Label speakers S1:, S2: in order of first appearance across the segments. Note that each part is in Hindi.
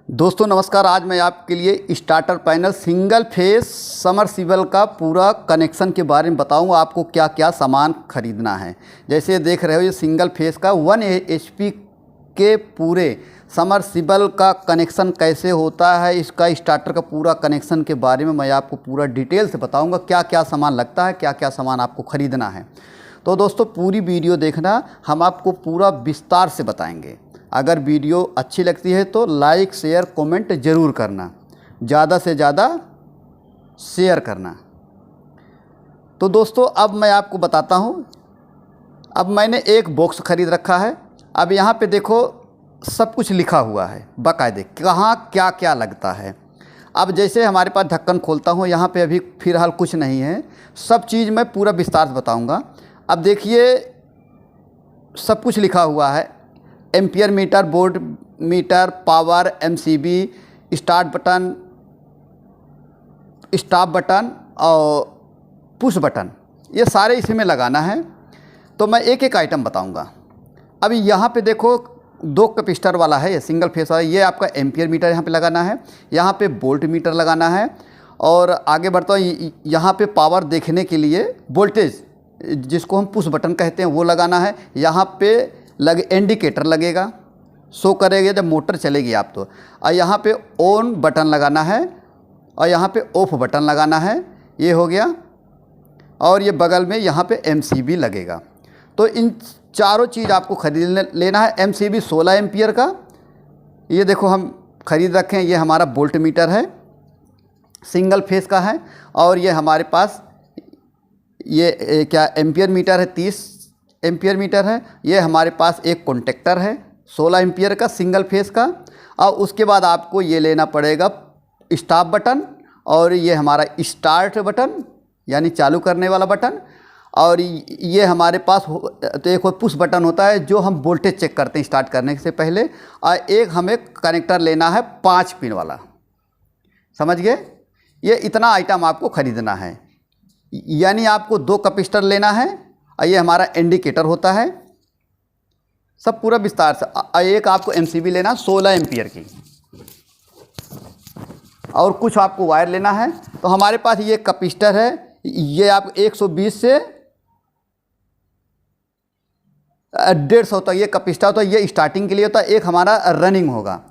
S1: दोस्तों नमस्कार। आज मैं आपके लिए starter panel single phase submersible का पूरा कनेक्शन के बारे में बताऊंगा। आपको क्या क्या सामान खरीदना है। जैसे देख रहे हो ये सिंगल फेस का 1 HP के पूरे समरसीबल का कनेक्शन कैसे होता है, इसका स्टार्टर का पूरा कनेक्शन के बारे में मैं आपको पूरा डिटेल से बताऊंगा। क्या क्या सामान लगता है, क्या क्या सामान आपको ख़रीदना है। तो दोस्तों पूरी वीडियो देखना, हम आपको पूरा विस्तार से बताएंगे। अगर वीडियो अच्छी लगती है तो लाइक शेयर कमेंट ज़रूर करना, ज़्यादा से ज़्यादा शेयर करना। तो दोस्तों अब मैं आपको बताता हूँ। अब मैंने एक बॉक्स ख़रीद रखा है। अब यहाँ पे देखो सब कुछ लिखा हुआ है बाकायदे, कहाँ क्या क्या लगता है। अब जैसे हमारे पास ढक्कन खोलता हूँ, यहाँ पे अभी फ़िलहाल कुछ नहीं है, सब चीज़ मैं पूरा विस्तार से बताऊँगा। अब देखिए सब कुछ लिखा हुआ है, ampere meter, board meter, power, MCB, start button, stop button और पुश बटन, ये सारे इसी में लगाना है। तो मैं एक एक आइटम बताऊंगा। अब यहाँ पे देखो 2 कैपेसिटर वाला है, ये सिंगल फेस वाला, ये आपका एम्पियर मीटर यहाँ पे लगाना है, यहाँ पे वोल्ट मीटर लगाना है। और आगे बढ़ता हूँ, यहाँ पे पावर देखने के लिए वोल्टेज जिसको हम पुश बटन कहते हैं वो लगाना है। यहाँ पे इंडिकेटर लगेगा, शो करेगा जब मोटर चलेगी आप तो। और यहाँ पे ऑन बटन लगाना है और यहाँ पे ऑफ बटन लगाना है, ये हो गया। और ये बगल में यहाँ पे MCB लगेगा। तो इन चारों चीज़ आपको खरीद लेना है। MCB 16 एम्पियर का, ये देखो हम खरीद रखे हैं। ये हमारा वोल्ट मीटर है, सिंगल फेस का है। और ये हमारे पास ये क्या एम्पियर मीटर है, 30 एम्पियर मीटर है। ये हमारे पास एक कॉन्टेक्टर है 16 एम्पियर का सिंगल फेस का। और उसके बाद आपको ये लेना पड़ेगा स्टॉप बटन, और ये हमारा स्टार्ट बटन यानी चालू करने वाला बटन। और ये हमारे पास तो एक पुश बटन होता है जो हम वोल्टेज चेक करते हैं स्टार्ट करने से पहले। और एक हमें कनेक्टर लेना है 5 पिन वाला, समझ गए। ये इतना आइटम आपको ख़रीदना है, यानी आपको 2 कैपेसिटर लेना है। और ये हमारा इंडिकेटर होता है, सब पूरा विस्तार से। एक आपको MCB लेना 16 एम्पियर की, और कुछ आपको वायर लेना है। तो हमारे पास ये कैपेसिटर है, ये आप 120 से 150 तक ये कैपेसिटर होता है। ये स्टार्टिंग के लिए होता है। एक हमारा रनिंग होगा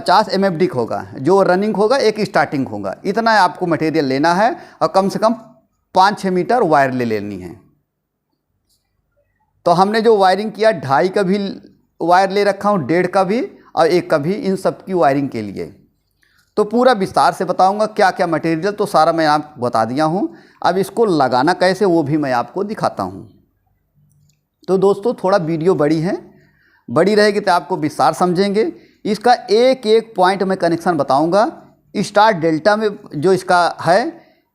S1: 50 MFD होगा, जो रनिंग होगा, एक स्टार्टिंग होगा। इतना आपको मटेरियल लेना है और कम से कम 5-6 मीटर वायर ले लेनी है। तो हमने जो वायरिंग किया 2.5 का भी वायर ले रखा हूँ, 1.5 का भी और 1 का भी, इन सब की वायरिंग के लिए। तो पूरा विस्तार से बताऊंगा क्या क्या मटेरियल, तो सारा मैं आपको बता दिया हूँ। अब इसको लगाना कैसे वो भी मैं आपको दिखाता हूँ। तो दोस्तों थोड़ा वीडियो बड़ी रहेगी तो आपको विस्तार समझेंगे। इसका एक एक पॉइंट में कनेक्शन बताऊंगा। स्टार डेल्टा में जो इसका है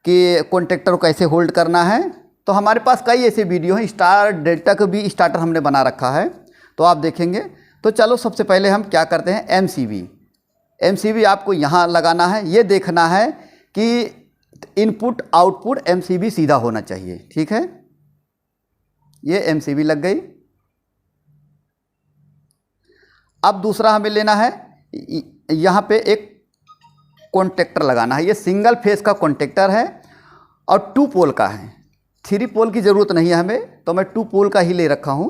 S1: कि कॉन्टेक्टर को कैसे होल्ड करना है, तो हमारे पास कई ऐसे वीडियो हैं। स्टार डेल्टा का भी स्टार्टर हमने बना रखा है, तो आप देखेंगे। तो चलो सबसे पहले हम क्या करते हैं, MCB आपको यहाँ लगाना है। ये देखना है कि इनपुट आउटपुट MCB सीधा होना चाहिए, ठीक है। ये MCB लग गई। अब दूसरा हमें लेना है, यहाँ पे एक कॉन्टेक्टर लगाना है। ये सिंगल फेस का कॉन्टेक्टर है और 2 पोल का है, 3 पोल की ज़रूरत नहीं है हमें, तो मैं 2 पोल का ही ले रखा हूँ।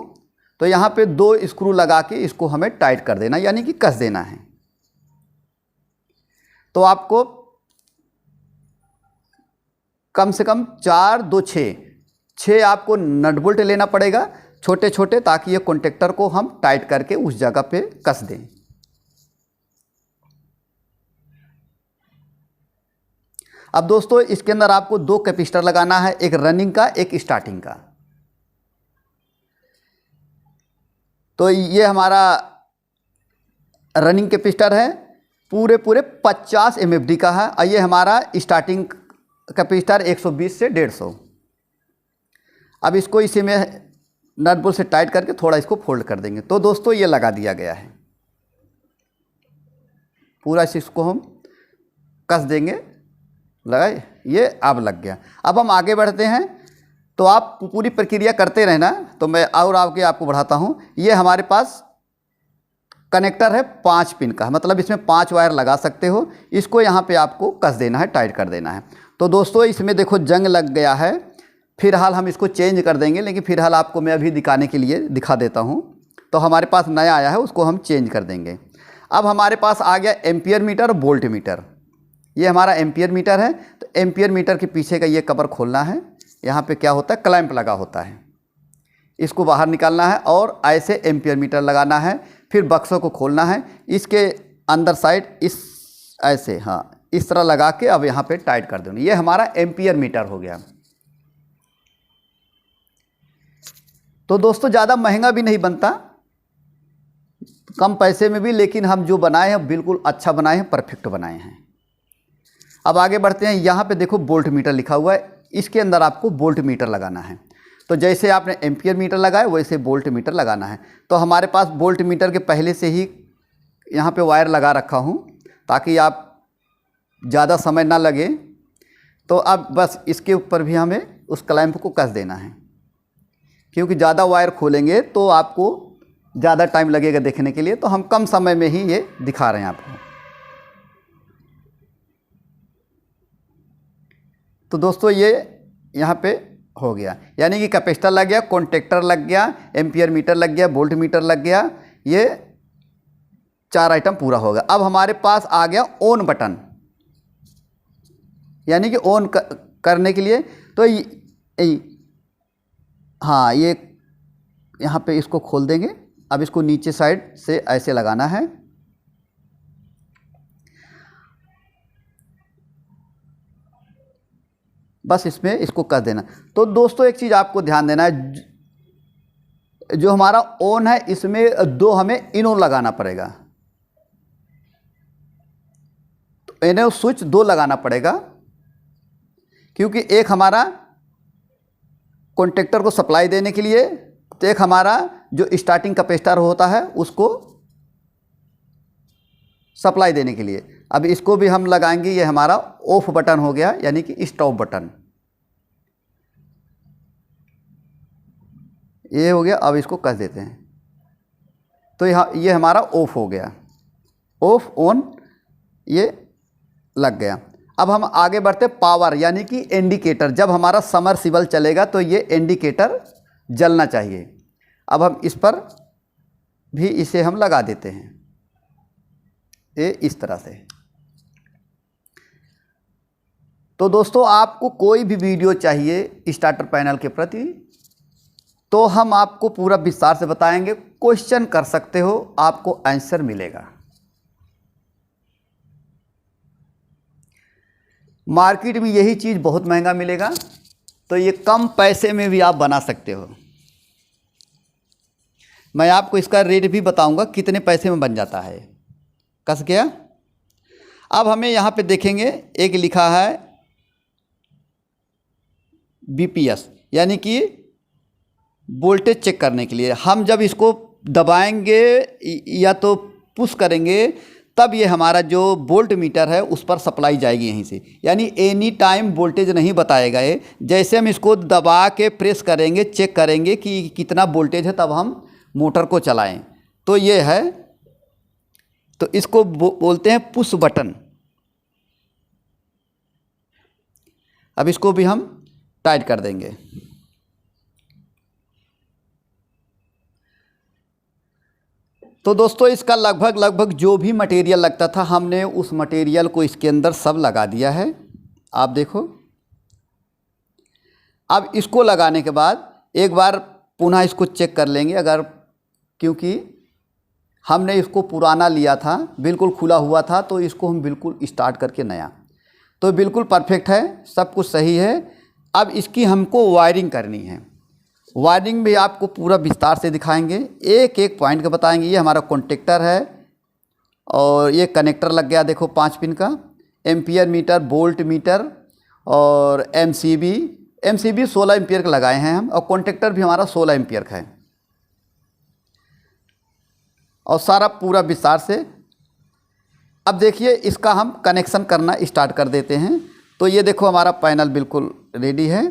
S1: तो यहाँ पे 2 स्क्रू लगा के इसको हमें टाइट कर देना, यानी कि कस देना है। तो आपको कम से कम 4, 2, 6 आपको नट बोल्ट लेना पड़ेगा छोटे छोटे, ताकि ये कॉन्टेक्टर को हम टाइट करके उस जगह पे कस दें। अब दोस्तों इसके अंदर आपको 2 कैपेसिटर लगाना है, एक रनिंग का, एक स्टार्टिंग का। तो ये हमारा रनिंग कैपेसिटर है, पूरे 50 MFD का है। और ये हमारा स्टार्टिंग कैपेसिटर 120 से 150। अब इसको इसी में नट बोल्ट से टाइट करके थोड़ा इसको फोल्ड कर देंगे। तो दोस्तों ये लगा दिया गया है पूरा, इसको हम कस देंगे, लगाए, ये अब लग गया। अब हम आगे बढ़ते हैं। तो आप पूरी प्रक्रिया करते रहना। तो मैं और आगे आपको बढ़ाता हूँ। ये हमारे पास कनेक्टर है 5 पिन का, मतलब इसमें 5 वायर लगा सकते हो। इसको यहाँ पे आपको कस देना है, टाइट कर देना है। तो दोस्तों इसमें देखो जंग लग गया है, फिलहाल हम इसको चेंज कर देंगे, लेकिन फिलहाल आपको मैं अभी दिखाने के लिए दिखा देता हूँ। तो हमारे पास नया आया है, उसको हम चेंज कर देंगे। अब हमारे पास आ गया एम्पियर मीटर, वोल्ट मीटर। ये हमारा एम्पियर मीटर है। तो एम्पियर मीटर के पीछे का ये कवर खोलना है। यहाँ पे क्या होता है, क्लैंप लगा होता है, इसको बाहर निकालना है और ऐसे एम्पियर मीटर लगाना है। फिर बक्सों को खोलना है, इसके अंदर साइड इस ऐसे, हाँ इस तरह लगा के अब यहाँ पे टाइट कर देना। ये हमारा एम्पियर मीटर हो गया। तो दोस्तों ज़्यादा महंगा भी नहीं बनता, कम पैसे में भी, लेकिन हम जो बनाए हैं बिल्कुल अच्छा बनाए हैं, परफेक्ट बनाए हैं। अब आगे बढ़ते हैं। यहाँ पे देखो वोल्ट मीटर लिखा हुआ है, इसके अंदर आपको वोल्ट मीटर लगाना है। तो जैसे आपने एम्पियर मीटर लगाया वैसे वोल्ट मीटर लगाना है। तो हमारे पास वोल्ट मीटर के पहले से ही यहाँ पे वायर लगा रखा हूँ, ताकि आप ज़्यादा समय ना लगे। तो अब बस इसके ऊपर भी हमें उस क्लैंप को कस देना है, क्योंकि ज़्यादा वायर खोलेंगे तो आपको ज़्यादा टाइम लगेगा देखने के लिए। तो हम कम समय में ही ये दिखा रहे हैं आपको। तो दोस्तों ये यहाँ पे हो गया, यानी कि कैपेसिटर लग गया, कॉन्टेक्टर लग गया, एम्पियर मीटर लग गया, वोल्ट मीटर लग गया। ये 4 आइटम पूरा होगा। अब हमारे पास आ गया ऑन बटन, यानी कि ऑन करने के लिए। तो हाँ ये यहाँ पे इसको खोल देंगे। अब इसको नीचे साइड से ऐसे लगाना है। बस इसमें इसको कर देना। तो दोस्तों एक चीज़ आपको ध्यान देना है, जो हमारा ऑन है इसमें 2 हमें इनो लगाना पड़ेगा। तो इन्हें स्विच 2 लगाना पड़ेगा, क्योंकि एक हमारा कॉन्टेक्टर को सप्लाई देने के लिए, तो एक हमारा जो स्टार्टिंग कैपेसिटर होता है उसको सप्लाई देने के लिए। अब इसको भी हम लगाएंगे। ये हमारा ऑफ बटन हो गया, यानी कि स्टॉप बटन ये हो गया। अब इसको कस देते हैं। तो ये हमारा ऑफ हो गया, ऑफ ऑन ये लग गया। अब हम आगे बढ़ते पावर, यानी कि इंडिकेटर। जब हमारा समरसिबल चलेगा तो ये इंडिकेटर जलना चाहिए। अब हम इस पर भी इसे हम लगा देते हैं, ये इस तरह से। तो दोस्तों आपको कोई भी वीडियो चाहिए स्टार्टर पैनल के प्रति, तो हम आपको पूरा विस्तार से बताएंगे। क्वेश्चन कर सकते हो, आपको आंसर मिलेगा। मार्केट में यही चीज़ बहुत महंगा मिलेगा, तो ये कम पैसे में भी आप बना सकते हो। मैं आपको इसका रेट भी बताऊंगा कितने पैसे में बन जाता है। कस गया। अब हमें यहाँ पे देखेंगे एक लिखा है बीपीएस, यानी कि वोल्टेज चेक करने के लिए। हम जब इसको दबाएंगे या तो पुश करेंगे, तब ये हमारा जो वोल्ट मीटर है उस पर सप्लाई जाएगी यहीं से, यानी एनी टाइम वोल्टेज नहीं बताएगा ये। जैसे हम इसको दबा के प्रेस करेंगे, चेक करेंगे कि कितना वोल्टेज है, तब हम मोटर को चलाएं। तो ये है, तो इसको बोलते हैं पुश बटन। अब इसको भी हम टाइट कर देंगे। तो दोस्तों इसका लगभग जो भी मटेरियल लगता था, हमने उस मटेरियल को इसके अंदर सब लगा दिया है। आप देखो। अब इसको लगाने के बाद एक बार पुनः इसको चेक कर लेंगे, अगर, क्योंकि हमने इसको पुराना लिया था, बिल्कुल खुला हुआ था, तो इसको हम बिल्कुल स्टार्ट करके नया, तो बिल्कुल परफेक्ट है, सब कुछ सही है। अब इसकी हमको वायरिंग करनी है। वायरिंग भी आपको पूरा विस्तार से दिखाएंगे, एक एक पॉइंट का बताएंगे। ये हमारा कॉन्टेक्टर है और ये कनेक्टर लग गया, देखो 5 पिन का। एम्पियर मीटर, वोल्ट मीटर और एमसीबी 16 एम्पियर का लगाए हैं हम, और कॉन्टेक्टर भी हमारा 16 एम्पियर का है, और सारा पूरा विस्तार से। अब देखिए इसका हम कनेक्शन करना स्टार्ट कर देते हैं। तो ये देखो हमारा पैनल बिल्कुल रेडी है।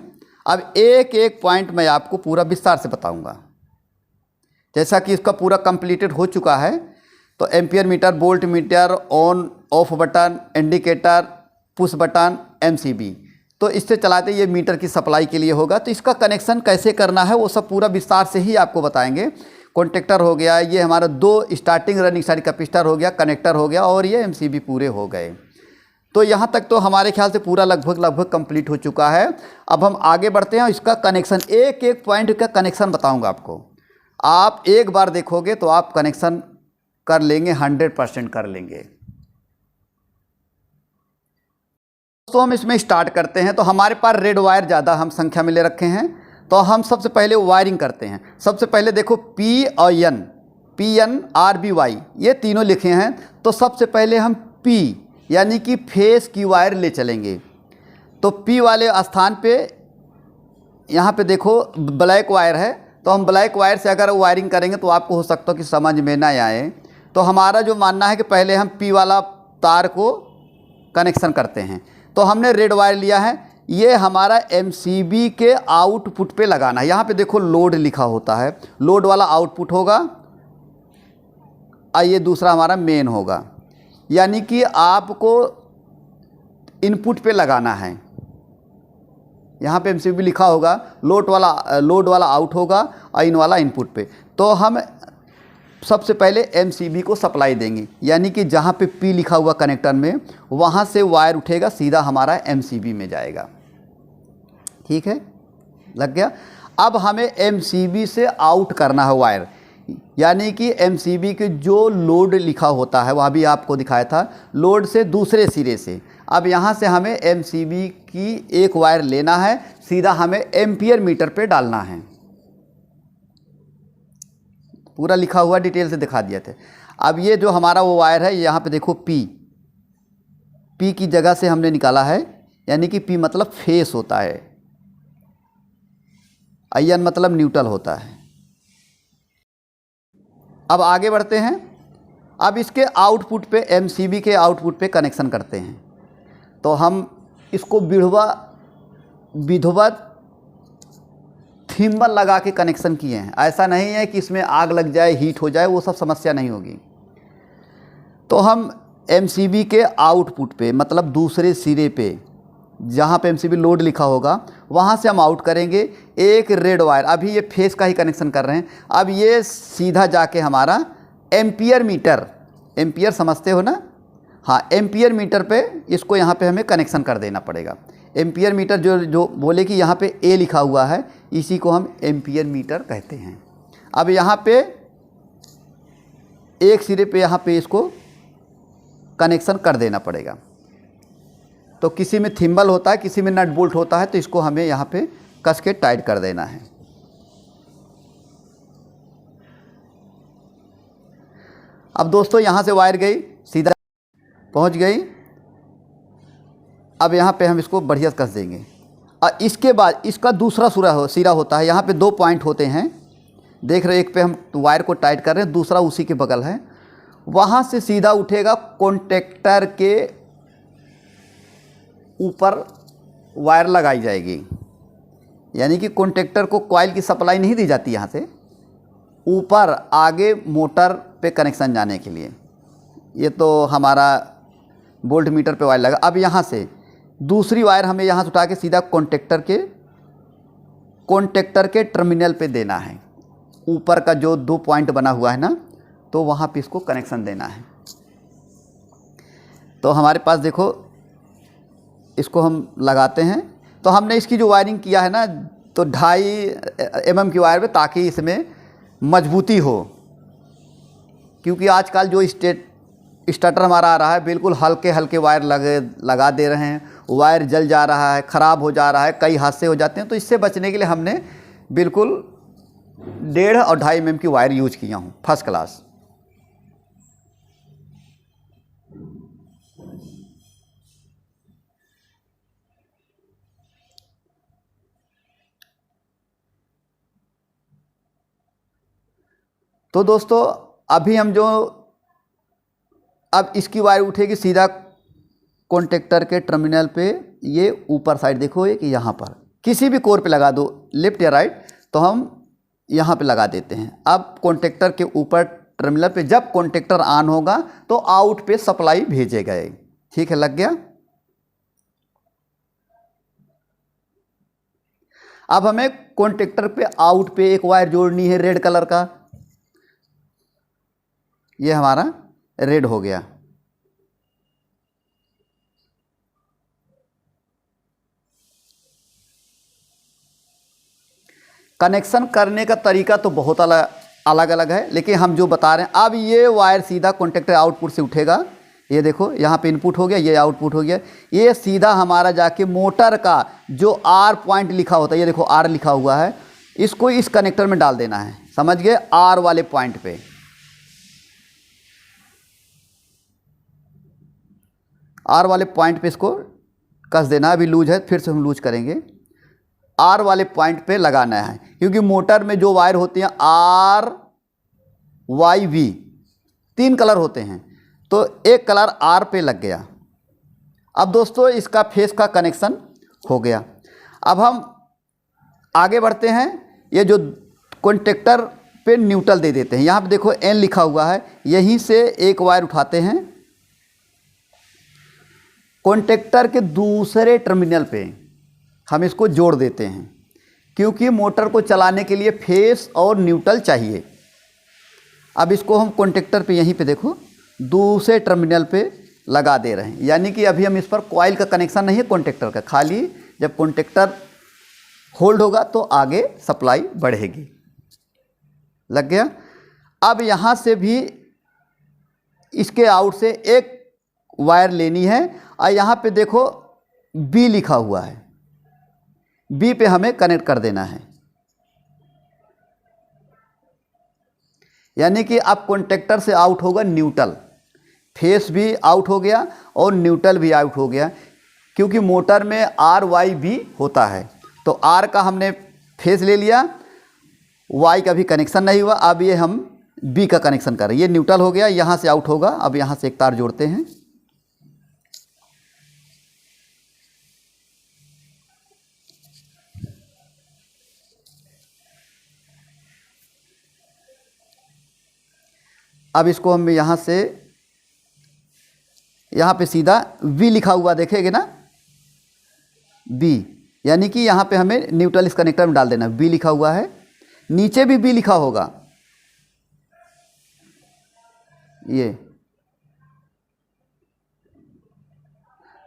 S1: अब एक एक पॉइंट मैं आपको पूरा विस्तार से बताऊंगा। जैसा कि इसका पूरा कंप्लीटेड हो चुका है, तो ampere meter, volt meter, on off button, indicator, push button, MCB, तो इससे चलाते ये मीटर की सप्लाई के लिए होगा। तो इसका कनेक्शन कैसे करना है वो सब पूरा विस्तार से ही आपको बताएंगे। कॉन्टेक्टर हो गया, ये हमारा 2 स्टार्टिंग रनिंग साइड कैपेसिटर हो गया, कनेक्टर हो गया और ये एमसीबी पूरे हो गए। तो यहाँ तक तो हमारे ख्याल से पूरा लगभग कंप्लीट हो चुका है। अब हम आगे बढ़ते हैं, इसका कनेक्शन एक एक पॉइंट का कनेक्शन बताऊँगा आपको। आप एक बार देखोगे तो आप कनेक्शन कर लेंगे, 100% कर लेंगे। तो हम इसमें स्टार्ट करते हैं। तो हमारे पास रेड वायर ज़्यादा हम संख्या में ले रखे हैं, तो हम सबसे पहले वायरिंग करते हैं। सबसे पहले देखो पी और एन, PN, RBY ये तीनों लिखे हैं। तो सबसे पहले हम पी यानी कि फेस की वायर ले चलेंगे। तो पी वाले स्थान पे यहाँ पे देखो ब्लैक वायर है, तो हम ब्लैक वायर से अगर वायरिंग करेंगे तो आपको हो सकता है कि समझ में ना आए। तो हमारा जो मानना है कि पहले हम पी वाला तार को कनेक्शन करते हैं। तो हमने रेड वायर लिया है, ये हमारा एमसीबी के आउटपुट पे लगाना है। यहाँ पे देखो लोड लिखा होता है, लोड वाला आउटपुट होगा और ये दूसरा हमारा मेन होगा। यानी कि आपको इनपुट पे लगाना है। यहाँ पे एमसीबी लिखा होगा, लोड वाला आउट होगा और इन वाला इनपुट पे। तो हम सबसे पहले एमसीबी को सप्लाई देंगे, यानी कि जहाँ पे पी लिखा हुआ कनेक्टर में, वहाँ से वायर उठेगा सीधा हमारा एमसीबी में जाएगा। ठीक है, लग गया। अब हमें एमसीबी से आउट करना है वायर, यानी कि एमसीबी के जो लोड लिखा होता है वह भी आपको दिखाया था, लोड से दूसरे सिरे से। अब यहाँ से हमें एमसीबी की एक वायर लेना है, सीधा हमें एम्पियर मीटर पे डालना है। पूरा लिखा हुआ डिटेल से दिखा दिए थे। अब ये जो हमारा वो वायर है, यहाँ पे देखो पी की जगह से हमने निकाला है, यानी कि पी मतलब फेस होता है, IN मतलब न्यूट्रल होता है। अब आगे बढ़ते हैं। अब इसके आउटपुट पे, एमसीबी के आउटपुट पे कनेक्शन करते हैं। तो हम इसको विधवत थिम्बल लगा के कनेक्शन किए हैं। ऐसा नहीं है कि इसमें आग लग जाए, हीट हो जाए, वो सब समस्या नहीं होगी। तो हम एमसीबी के आउटपुट पे मतलब दूसरे सिरे पे जहाँ पे एमसीबी लोड लिखा होगा वहाँ से हम आउट करेंगे एक रेड वायर। अभी ये फेस का ही कनेक्शन कर रहे हैं। अब ये सीधा जाके हमारा एम्पियर मीटर, एम्पियर समझते हो ना, हाँ, एम्पियर मीटर पे इसको यहाँ पे हमें कनेक्शन कर देना पड़ेगा। एम्पियर मीटर जो बोले कि यहाँ पे ए लिखा हुआ है, इसी को हम एम्पियर मीटर कहते हैं। अब यहाँ पे एक सिरे पे यहाँ पे इसको कनेक्शन कर देना पड़ेगा। तो किसी में थिम्बल होता है, किसी में नट बोल्ट होता है, तो इसको हमें यहाँ पे कस के टाइट कर देना है। अब दोस्तों यहाँ से वायर गई, सीधा पहुँच गई। अब यहाँ पे हम इसको बढ़िया कस देंगे और इसके बाद इसका दूसरा सिरा होता है। यहाँ पे 2 पॉइंट होते हैं, देख रहे, एक पे हम वायर को टाइट कर रहे हैं, दूसरा उसी के बगल है। वहाँ से सीधा उठेगा कॉन्टेक्टर के ऊपर वायर लगाई जाएगी। यानी कि कॉन्टेक्टर को कॉइल की सप्लाई नहीं दी जाती, यहाँ से ऊपर आगे मोटर पे कनेक्शन जाने के लिए। ये तो हमारा वोल्ट मीटर पे वायर लगा। अब यहाँ से दूसरी वायर हमें यहाँ से उठा के सीधा कॉन्टेक्टर के टर्मिनल पे देना है। ऊपर का जो 2 पॉइंट बना हुआ है ना, तो वहाँ पे इसको कनेक्शन देना है। तो हमारे पास देखो, इसको हम लगाते हैं। तो हमने इसकी जो वायरिंग किया है ना, तो 2.5 mm की वायर पे, ताकि इसमें मजबूती हो। क्योंकि आजकल जो स्टार्टर हमारा आ रहा है, बिल्कुल हल्के हल्के वायर लगा दे रहे हैं, वायर जल जा रहा है, ख़राब हो जा रहा है, कई हादसे हो जाते हैं। तो इससे बचने के लिए हमने बिल्कुल 1.5 और 2.5 mm की वायर यूज किया हूँ, फर्स्ट क्लास। तो दोस्तों अभी हम अब इसकी वायर उठेगी सीधा कॉन्टेक्टर के टर्मिनल पे। ये ऊपर साइड देखो, एक यहाँ पर किसी भी कोर पे लगा दो, लेफ्ट या राइट, तो हम यहाँ पे लगा देते हैं। अब कॉन्टेक्टर के ऊपर टर्मिनल पे जब कॉन्टेक्टर ऑन होगा तो आउट पे सप्लाई भेजेगा। ठीक है, लग गया। अब हमें कॉन्टेक्टर पे आउट पे एक वायर जोड़नी है रेड कलर का। ये हमारा रेड हो गया। कनेक्शन करने का तरीका तो बहुत अलग अलग है, लेकिन हम जो बता रहे हैं, अब ये वायर सीधा कॉन्टेक्टर आउटपुट से उठेगा। ये देखो यहाँ पे इनपुट हो गया, ये आउटपुट हो गया। ये सीधा हमारा जाके मोटर का जो आर पॉइंट लिखा होता है, ये देखो आर लिखा हुआ है, इसको इस कनेक्टर में डाल देना है। समझ गए? आर वाले पॉइंट पे। आर वाले पॉइंट पे इसको कस देना। अभी लूज है, फिर से हम लूज करेंगे। आर वाले पॉइंट पे लगाना है, क्योंकि मोटर में जो वायर होती हैं आर वाई वी 3 कलर होते हैं, तो एक कलर आर पे लग गया। अब दोस्तों इसका फेस का कनेक्शन हो गया। अब हम आगे बढ़ते हैं। ये जो कॉन्टेक्टर पे न्यूट्रल दे देते हैं, यहाँ पे देखो एन लिखा हुआ है, यहीं से एक वायर उठाते हैं कॉन्टेक्टर के दूसरे टर्मिनल पे हम इसको जोड़ देते हैं, क्योंकि मोटर को चलाने के लिए फेस और न्यूट्रल चाहिए। अब इसको हम कॉन्टेक्टर पे यहीं पे देखो दूसरे टर्मिनल पे लगा दे रहे हैं, यानी कि अभी हम इस पर कॉइल का कनेक्शन नहीं है कॉन्टेक्टर का, खाली जब कॉन्टेक्टर होल्ड होगा तो आगे सप्लाई बढ़ेगी। लग गया। अब यहाँ से भी इसके आउट से एक वायर लेनी है, और यहाँ पे देखो बी लिखा हुआ है, बी पे हमें कनेक्ट कर देना है। यानी कि अब कॉन्टेक्टर से आउट होगा न्यूट्रल, फेस भी आउट हो गया और न्यूट्रल भी आउट हो गया, क्योंकि मोटर में आर वाई भी होता है। तो आर का हमने फेस ले लिया, वाई का भी कनेक्शन नहीं हुआ। अब ये हम बी का कनेक्शन कर रहे हैं, ये न्यूट्रल हो गया, यहाँ से आउट होगा। अब यहाँ से एक तार जोड़ते हैं। अब इसको हम यहाँ से, यहाँ पे सीधा वी लिखा हुआ देखेंगे ना, बी, यानी कि यहाँ पे हमें न्यूट्रल इस कनेक्टर में डाल देना। बी लिखा हुआ है, नीचे भी बी लिखा होगा, ये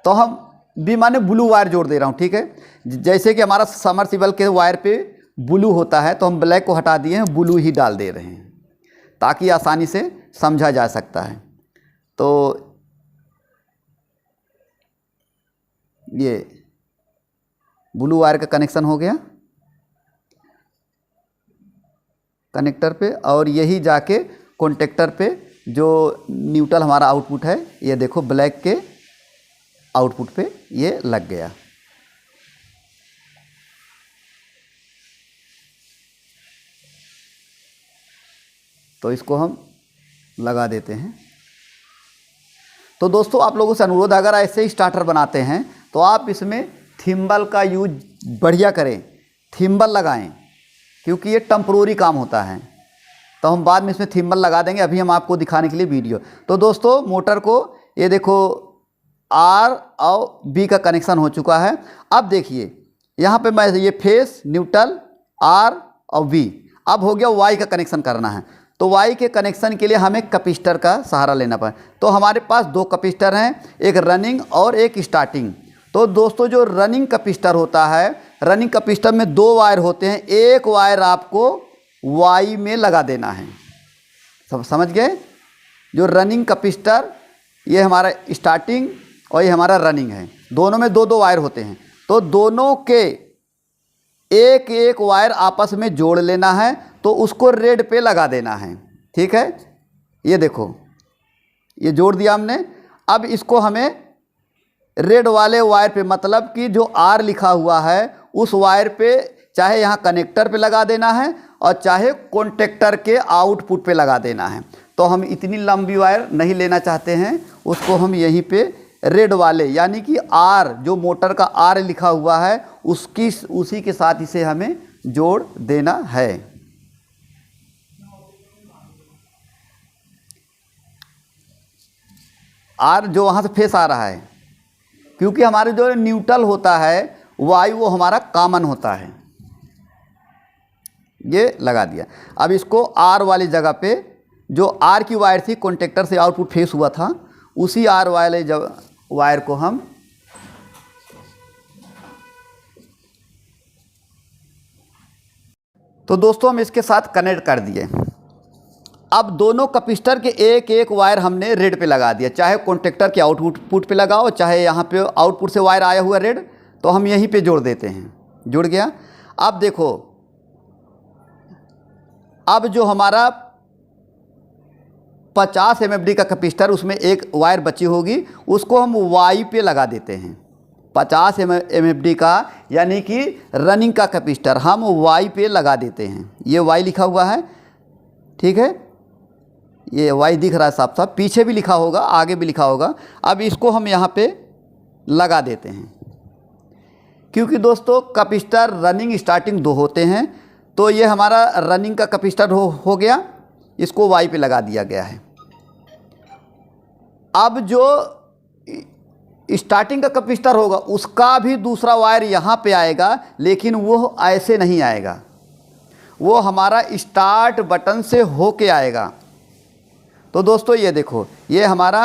S1: तो हम बी माने ब्लू वायर जोड़ दे रहा हूँ। ठीक है, जैसे कि हमारा समरसिबल के वायर पे ब्लू होता है, तो हम ब्लैक को हटा दिए हैं, ब्लू ही डाल दे रहे हैं, ताकि आसानी से समझा जा सकता है। तो ये ब्लू वायर का कनेक्शन हो गया कनेक्टर पे, और यही जाके कॉन्टेक्टर पे जो न्यूट्रल हमारा आउटपुट है, ये देखो ब्लैक के आउटपुट पे ये लग गया। तो इसको हम लगा देते हैं। तो दोस्तों आप लोगों से अनुरोध, अगर ऐसे ही स्टार्टर बनाते हैं तो आप इसमें थिम्बल का यूज बढ़िया करें, थिम्बल लगाएं, क्योंकि ये टेम्परोरी काम होता है। तो हम बाद में इसमें थिम्बल लगा देंगे, अभी हम आपको दिखाने के लिए वीडियो। तो दोस्तों मोटर को ये देखो आर और बी का कनेक्शन हो चुका है। अब देखिए यहाँ पे मैं ये फेस न्यूट्रल आर और बी, अब हो गया वाई का कनेक्शन करना है। तो वाई के कनेक्शन के लिए हमें कैपेसिटर का सहारा लेना पड़े। तो हमारे पास 2 कैपेसिटर हैं, एक रनिंग और एक स्टार्टिंग। तो दोस्तों जो रनिंग कैपेसिटर होता है, रनिंग कैपेसिटर में 2 वायर होते हैं, एक वायर आपको वाई में लगा देना है। सब समझ गए? जो रनिंग कैपेसिटर, ये हमारा स्टार्टिंग और ये हमारा रनिंग है, दोनों में 2-2 वायर होते हैं। तो दोनों के एक एक वायर आपस में जोड़ लेना है, तो उसको रेड पे लगा देना है। ठीक है, ये देखो ये जोड़ दिया हमने। अब इसको हमें रेड वाले वायर पे, मतलब कि जो आर लिखा हुआ है उस वायर पे, चाहे यहाँ कनेक्टर पे लगा देना है और चाहे कॉन्टेक्टर के आउटपुट पे लगा देना है। तो हम इतनी लंबी वायर नहीं लेना चाहते हैं, उसको हम यहीं पे रेड वाले, यानी कि आर, जो मोटर का आर लिखा हुआ है उसी के साथ इसे हमें जोड़ देना है। आर जो वहाँ से फेस आ रहा है, क्योंकि हमारे जो न्यूट्रल होता है वाई वो हमारा कॉमन होता है। ये लगा दिया। अब इसको आर वाली जगह पे जो आर की वायर थी कॉन्टेक्टर से आउटपुट फेस हुआ था, उसी आर वाले वायर को हम तो दोस्तों हम इसके साथ कनेक्ट कर दिए। अब दोनों कैपेसिटर के एक एक वायर हमने रेड पे लगा दिया, चाहे कॉन्टेक्टर के आउटपुट पे लगाओ, चाहे यहाँ पे आउटपुट से वायर आया हुआ रेड, तो हम यहीं पे जोड़ देते हैं। जुड़ गया। अब देखो, अब जो हमारा 50 MFD का कैपेसिटर, उसमें एक वायर बची होगी, उसको हम वाई पे लगा देते हैं। 50 MFD का यानी कि रनिंग का कैपेसिटर हम वाई पे लगा देते हैं। ये वाई लिखा हुआ है, ठीक है, ये वाई दिख रहा है साफ साफ, पीछे भी लिखा होगा, आगे भी लिखा होगा। अब इसको हम यहाँ पे लगा देते हैं, क्योंकि दोस्तों कैपेसिटर रनिंग स्टार्टिंग दो होते हैं, तो ये हमारा रनिंग का कैपेसिटर हो गया, इसको वाई पे लगा दिया गया है। अब जो स्टार्टिंग का कैपेसिटर होगा उसका भी दूसरा वायर यहाँ पे आएगा, लेकिन वो ऐसे नहीं आएगा, वो हमारा स्टार्ट बटन से होके आएगा। तो दोस्तों ये देखो, ये हमारा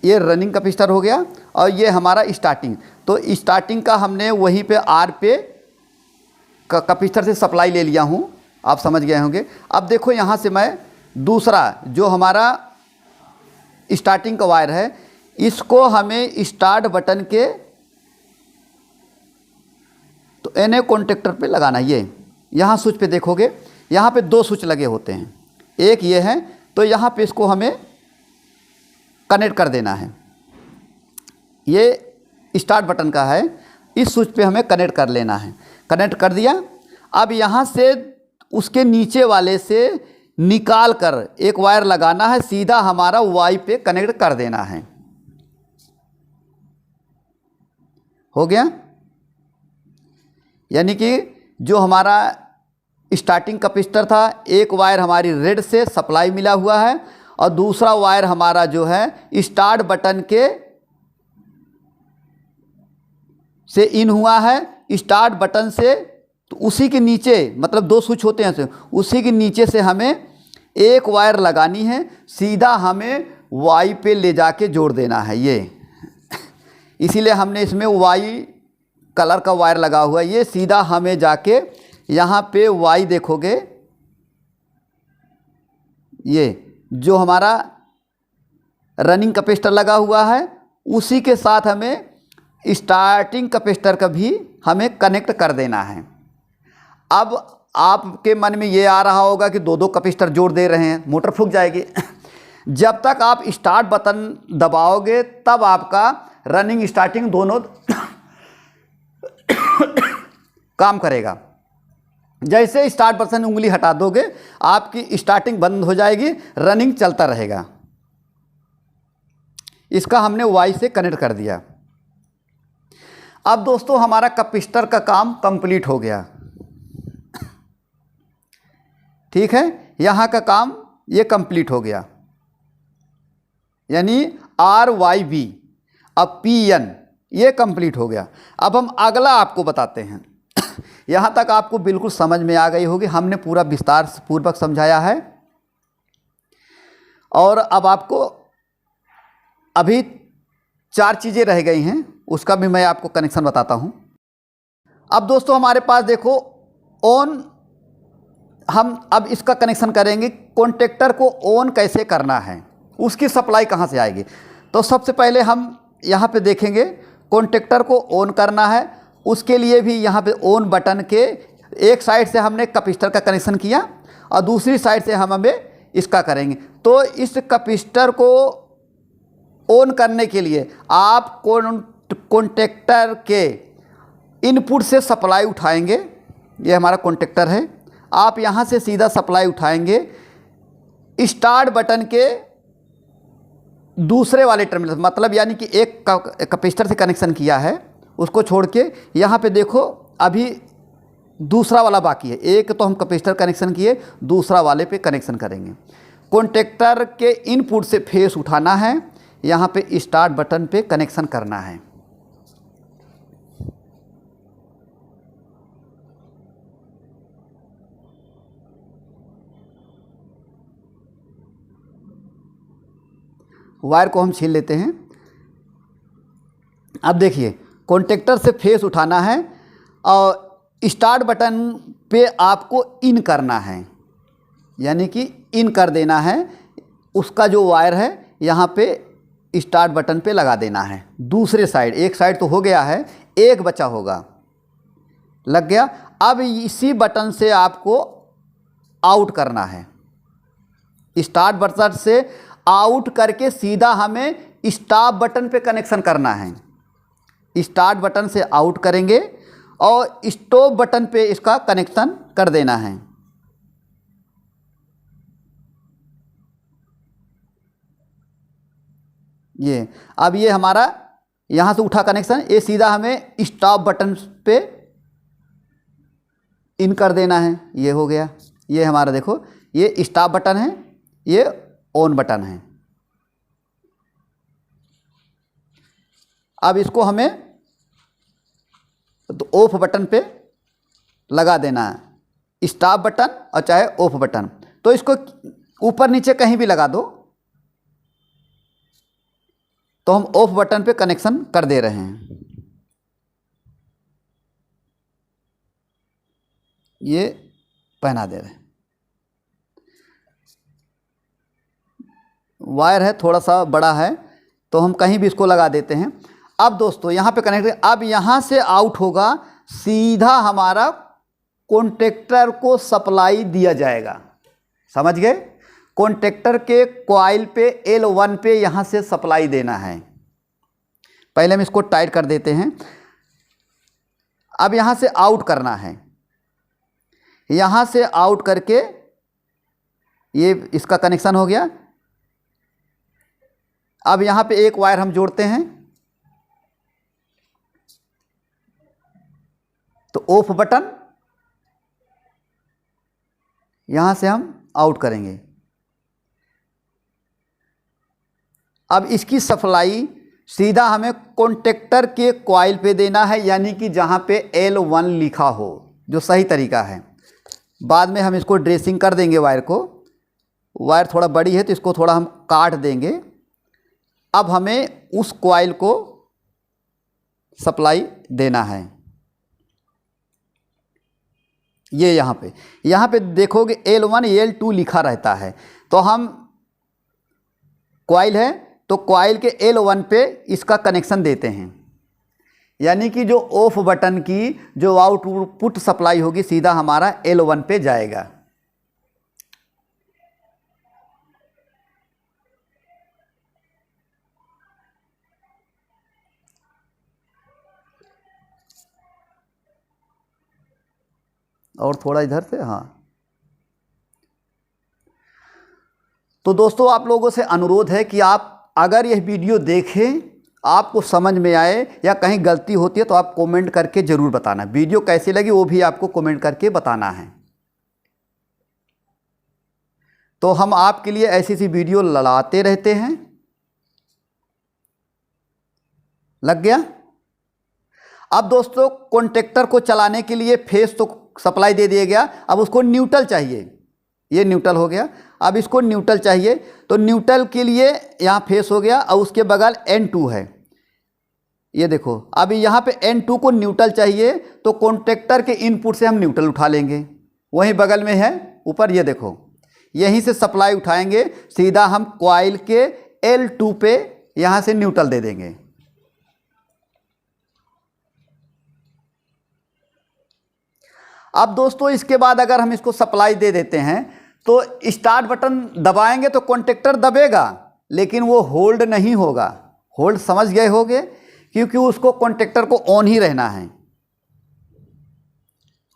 S1: ये रनिंग कैपेसिटर हो गया और ये हमारा स्टार्टिंग। तो स्टार्टिंग का हमने वहीं पे आर पे कैपेसिटर से सप्लाई ले लिया हूँ, आप समझ गए होंगे। अब देखो यहाँ से मैं दूसरा जो हमारा स्टार्टिंग का वायर है, इसको हमें स्टार्ट बटन के तो एनए कॉन्टेक्टर पे लगाना। ये यहाँ स्विच पे देखोगे, यहाँ पे दो स्विच लगे होते हैं, एक ये है, तो यहाँ पे इसको हमें कनेक्ट कर देना है। ये स्टार्ट बटन का है, इस स्विच पे हमें कनेक्ट कर लेना है। कनेक्ट कर दिया। अब यहाँ से उसके नीचे वाले से निकाल कर एक वायर लगाना है, सीधा हमारा वाई पे कनेक्ट कर देना है। हो गया। यानी कि जो हमारा स्टार्टिंग कैपेसिटर था, एक वायर हमारी रेड से सप्लाई मिला हुआ है और दूसरा वायर हमारा जो है स्टार्ट बटन के से इन हुआ है। स्टार्ट बटन से तो उसी के नीचे, मतलब दो स्विच होते हैं, उसी के नीचे से हमें एक वायर लगानी है, सीधा हमें वाई पे ले जाके जोड़ देना है। ये इसीलिए हमने इसमें वाई कलर का वायर लगा हुआ है। ये सीधा हमें जाके यहाँ पे वाई देखोगे, ये जो हमारा रनिंग कैपेसिटर लगा हुआ है उसी के साथ हमें स्टार्टिंग कैपेसिटर का भी हमें कनेक्ट कर देना है। अब आपके मन में ये आ रहा होगा कि दो दो कैपेसिटर जोड़ दे रहे हैं, मोटर फूक जाएगी। जब तक आप स्टार्ट बटन दबाओगे तब आपका रनिंग स्टार्टिंग दोनों काम करेगा। जैसे स्टार्ट बटन उंगली हटा दोगे आपकी स्टार्टिंग बंद हो जाएगी, रनिंग चलता रहेगा। इसका हमने वाई से कनेक्ट कर दिया। अब दोस्तों हमारा कैपेसिटर का काम कंप्लीट हो गया, ठीक है। यहाँ का काम ये कंप्लीट हो गया, यानी आर वाई बी, अब पी एन ये कंप्लीट हो गया। अब हम अगला आपको बताते हैं। यहाँ तक आपको बिल्कुल समझ में आ गई होगी, हमने पूरा विस्तार पूर्वक समझाया है। और अब आपको अभी 4 चीज़ें रह गई हैं, उसका भी मैं आपको कनेक्शन बताता हूँ। अब दोस्तों हमारे पास देखो ऑन, हम अब इसका कनेक्शन करेंगे। कॉन्टेक्टर को ऑन कैसे करना है, उसकी सप्लाई कहाँ से आएगी। तो सबसे पहले हम यहाँ पे देखेंगे कॉन्टेक्टर को ऑन करना है। उसके लिए भी यहाँ पे ऑन बटन के एक साइड से हमने कैपेसिटर का कनेक्शन किया और दूसरी साइड से हमें इसका करेंगे। तो इस कैपेसिटर को ऑन करने के लिए आप कॉन्टेक्टर के इनपुट से सप्लाई उठाएंगे। ये हमारा कॉन्टेक्टर है, आप यहाँ से सीधा सप्लाई उठाएंगे, स्टार्ट बटन के दूसरे वाले टर्मिनल, मतलब यानी कि एक कैपेसिटर से कनेक्शन किया है उसको छोड़ के यहाँ पे देखो अभी दूसरा वाला बाकी है। एक तो हम कैपेसिटर कनेक्शन किए, दूसरा वाले पे कनेक्शन करेंगे। कॉन्टेक्टर के इनपुट से फेस उठाना है, यहाँ पे स्टार्ट बटन पे कनेक्शन करना है। वायर को हम छील लेते हैं। अब देखिए, कॉन्टेक्टर से फेस उठाना है और स्टार्ट बटन पे आपको इन करना है, यानी कि इन कर देना है। उसका जो वायर है यहाँ पे स्टार्ट बटन पे लगा देना है। दूसरे साइड, एक साइड तो हो गया है, एक बचा होगा, लग गया। अब इसी बटन से आपको आउट करना है। स्टार्ट बटन से आउट करके सीधा हमें स्टॉप बटन पे कनेक्शन करना है। स्टार्ट बटन से आउट करेंगे और स्टॉप बटन पे इसका कनेक्शन कर देना है। ये अब ये हमारा यहाँ से उठा कनेक्शन, ये सीधा हमें स्टॉप बटन पे इन कर देना है। ये हो गया। ये हमारा देखो, ये स्टॉप बटन है, ये ऑन बटन है। अब इसको हमें तो ऑफ बटन पे लगा देना है, स्टॉप बटन और चाहे ऑफ बटन। तो इसको ऊपर नीचे कहीं भी लगा दो। तो हम ऑफ बटन पे कनेक्शन कर दे रहे हैं। ये पहना दे रहे हैं। वायर है थोड़ा सा बड़ा है, तो हम कहीं भी इसको लगा देते हैं। अब दोस्तों यहाँ पे कनेक्ट, अब यहाँ से आउट होगा, सीधा हमारा कॉन्टेक्टर को सप्लाई दिया जाएगा। समझ गए? कॉन्टेक्टर के कॉइल पे L1 पे यहाँ से सप्लाई देना है। पहले हम इसको टाइट कर देते हैं। अब यहाँ से आउट करना है। यहाँ से आउट करके ये इसका कनेक्शन हो गया। अब यहाँ पे एक वायर हम जोड़ते हैं, तो ऑफ बटन, यहाँ से हम आउट करेंगे। अब इसकी सप्लाई सीधा हमें कॉन्टेक्टर के कॉइल पे देना है, यानी कि जहाँ पे L1 लिखा हो, जो सही तरीका है। बाद में हम इसको ड्रेसिंग कर देंगे वायर को। वायर थोड़ा बड़ी है तो इसको थोड़ा हम काट देंगे। अब हमें उस कॉइल को सप्लाई देना है। ये यहाँ पे देखोगे L1 L2 लिखा रहता है। तो हम कॉइल है तो कॉइल के L1 पे इसका कनेक्शन देते हैं, यानी कि जो ऑफ बटन की जो आउटपुट सप्लाई होगी सीधा हमारा L1 पे जाएगा। और थोड़ा इधर से, हाँ। तो दोस्तों आप लोगों से अनुरोध है कि आप अगर यह वीडियो देखें, आपको समझ में आए या कहीं गलती होती है तो आप कमेंट करके ज़रूर बताना। वीडियो कैसी लगी वो भी आपको कमेंट करके बताना है। तो हम आपके लिए ऐसी सी वीडियो लाते रहते हैं। लग गया? अब दोस्तों कॉन्टेक्टर को चलाने के लिए फेस तो सप्लाई दे दिया गया, अब उसको न्यूट्रल चाहिए। ये न्यूट्रल हो गया। अब इसको न्यूट्रल चाहिए, तो न्यूट्रल के लिए यहाँ फेस हो गया और उसके बगल N2 है। ये देखो, अब यहाँ पे N2 को न्यूट्रल चाहिए, तो कॉन्टेक्टर के इनपुट से हम न्यूट्रल उठा लेंगे। वहीं बगल में है ऊपर, ये देखो, यहीं से सप्लाई उठाएंगे, सीधा हम कॉइल के L2 पे यहाँ से न्यूट्रल दे देंगे। अब दोस्तों इसके बाद अगर हम इसको सप्लाई दे देते हैं तो स्टार्ट बटन दबाएंगे तो कॉन्टेक्टर दबेगा, लेकिन वो होल्ड नहीं होगा। होल्ड समझ गए होगे, क्योंकि उसको कॉन्टेक्टर को ऑन ही रहना है।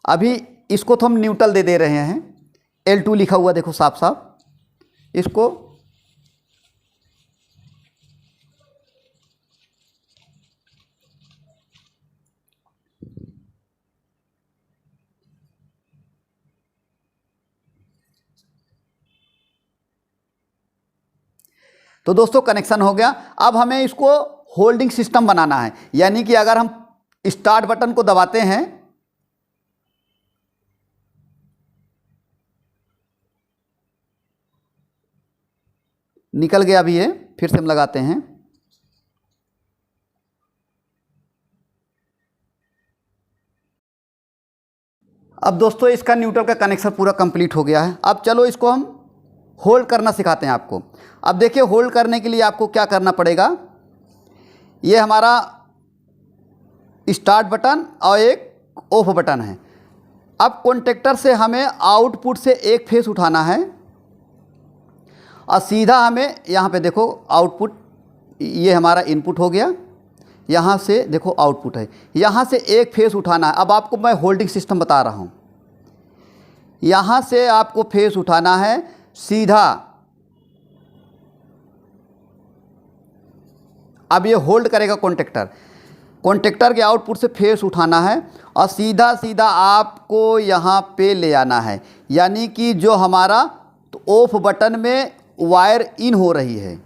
S1: अभी इसको तो हम न्यूट्रल दे दे रहे हैं। L2 लिखा हुआ देखो साफ साफ, इसको तो दोस्तों कनेक्शन हो गया। अब हमें इसको होल्डिंग सिस्टम बनाना है, यानी कि अगर हम स्टार्ट बटन को दबाते हैं, निकल गया अभी ये, फिर से हम लगाते हैं। अब दोस्तों इसका न्यूट्रल का कनेक्शन पूरा कंप्लीट हो गया है। अब चलो इसको हम होल्ड करना सिखाते हैं आपको। अब देखिए होल्ड करने के लिए आपको क्या करना पड़ेगा, ये हमारा स्टार्ट बटन और एक ऑफ बटन है। अब कॉन्टेक्टर से हमें आउटपुट से एक फेस उठाना है और सीधा हमें यहाँ पे देखो आउटपुट, ये हमारा इनपुट हो गया, यहाँ से देखो आउटपुट है, यहाँ से एक फेस उठाना है। अब आपको मैं होल्डिंग सिस्टम बता रहा हूँ, यहाँ से आपको फेस उठाना है सीधा। अब ये होल्ड करेगा कॉन्टेक्टर, कॉन्टेक्टर के आउटपुट से फेस उठाना है और सीधा सीधा आपको यहाँ पे ले आना है, यानी कि जो हमारा ऑफ बटन में वायर इन हो रही है,